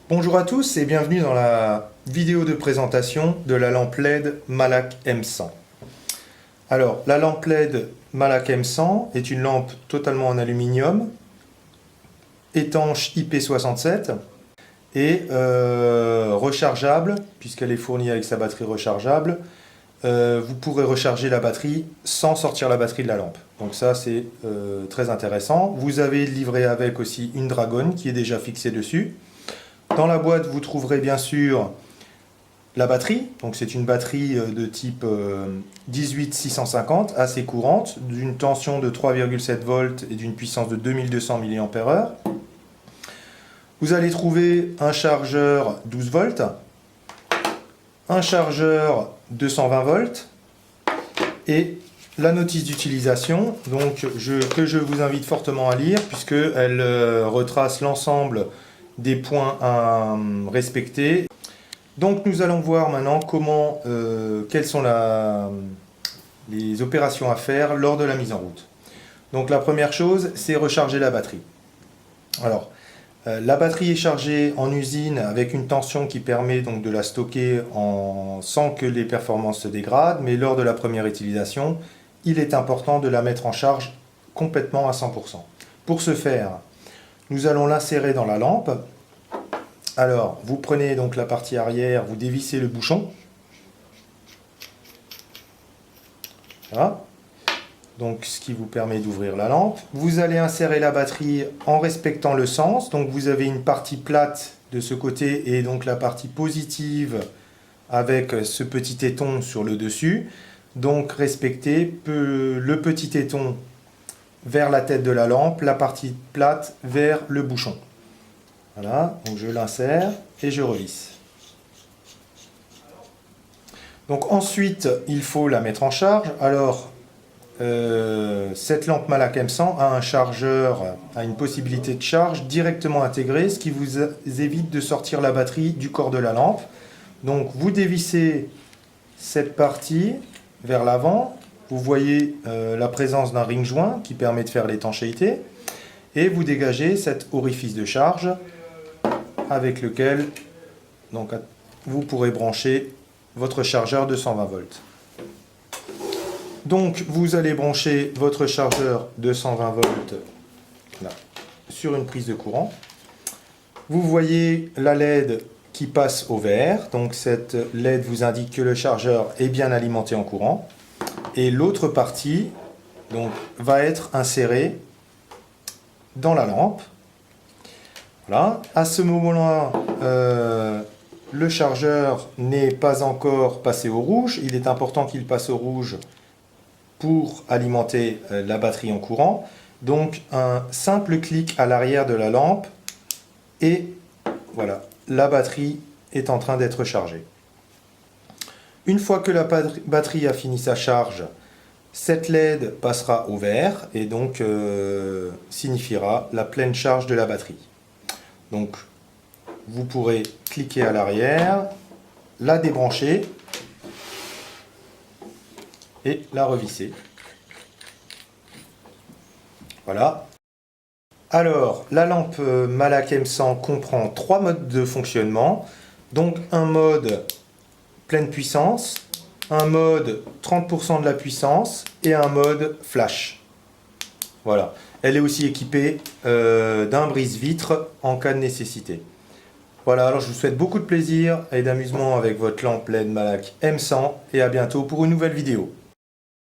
Bonjour à tous et bienvenue dans la vidéo de présentation de la lampe LED Malac M100. Alors, la lampe LED Malac M100 est une lampe totalement en aluminium, étanche IP67 et rechargeable, puisqu'elle est fournie avec sa batterie rechargeable. Vous pourrez recharger la batterie sans sortir la batterie de la lampe. Donc ça, c'est très intéressant. Vous avez livré avec aussi une dragonne qui est déjà fixée dessus. Dans la boîte, vous trouverez bien sûr la batterie. Donc c'est une batterie de type 18650, assez courante, d'une tension de 3,7 volts et d'une puissance de 2200 mAh. Vous allez trouver un chargeur 12 volts, un chargeur 220 volts et la notice d'utilisation que je vous invite fortement à lire puisqu'elle retrace l'ensemble des points à respecter. Donc nous allons voir maintenant quelles sont les opérations à faire lors de la mise en route. Donc la première chose, c'est recharger la batterie. Alors, la batterie est chargée en usine avec une tension qui permet donc de la stocker sans que les performances se dégradent, mais lors de la première utilisation, il est important de la mettre en charge complètement à 100%. Pour ce faire, nous allons l'insérer dans la lampe. Alors, vous prenez donc la partie arrière, vous dévissez le bouchon. Voilà. Donc, ce qui vous permet d'ouvrir la lampe. Vous allez insérer la batterie en respectant le sens. Donc, vous avez une partie plate de ce côté et donc la partie positive avec ce petit éton sur le dessus. Donc, respectez le petit éton vers la tête de la lampe, la partie plate vers le bouchon. Voilà, donc je l'insère et je revisse. Donc ensuite, il faut la mettre en charge. Alors, cette lampe Malac M100 a un chargeur, a une possibilité de charge directement intégrée, ce qui vous évite de sortir la batterie du corps de la lampe. Donc vous dévissez cette partie vers l'avant. Vous voyez la présence d'un ring joint qui permet de faire l'étanchéité. Et vous dégagez cet orifice de charge avec lequel vous pourrez brancher votre chargeur de 120 volts. Donc vous allez brancher votre chargeur de 120 volts là, sur une prise de courant. Vous voyez la LED qui passe au vert. Donc cette LED vous indique que le chargeur est bien alimenté en courant. Et l'autre partie va être insérée dans la lampe. Voilà. À ce moment-là, le chargeur n'est pas encore passé au rouge. Il est important qu'il passe au rouge pour alimenter la batterie en courant. Donc un simple clic à l'arrière de la lampe et voilà, la batterie est en train d'être chargée. Une fois que la batterie a fini sa charge, cette LED passera au vert et donc signifiera la pleine charge de la batterie. Donc vous pourrez cliquer à l'arrière, la débrancher et la revisser. Voilà. Alors, la lampe Malac M100 comprend 3 modes de fonctionnement. Donc un mode pleine puissance, un mode 30% de la puissance et un mode flash. Voilà. Elle est aussi équipée d'un brise-vitre en cas de nécessité. Voilà, alors je vous souhaite beaucoup de plaisir et d'amusement avec votre lampe LED Malac M100 et à bientôt pour une nouvelle vidéo.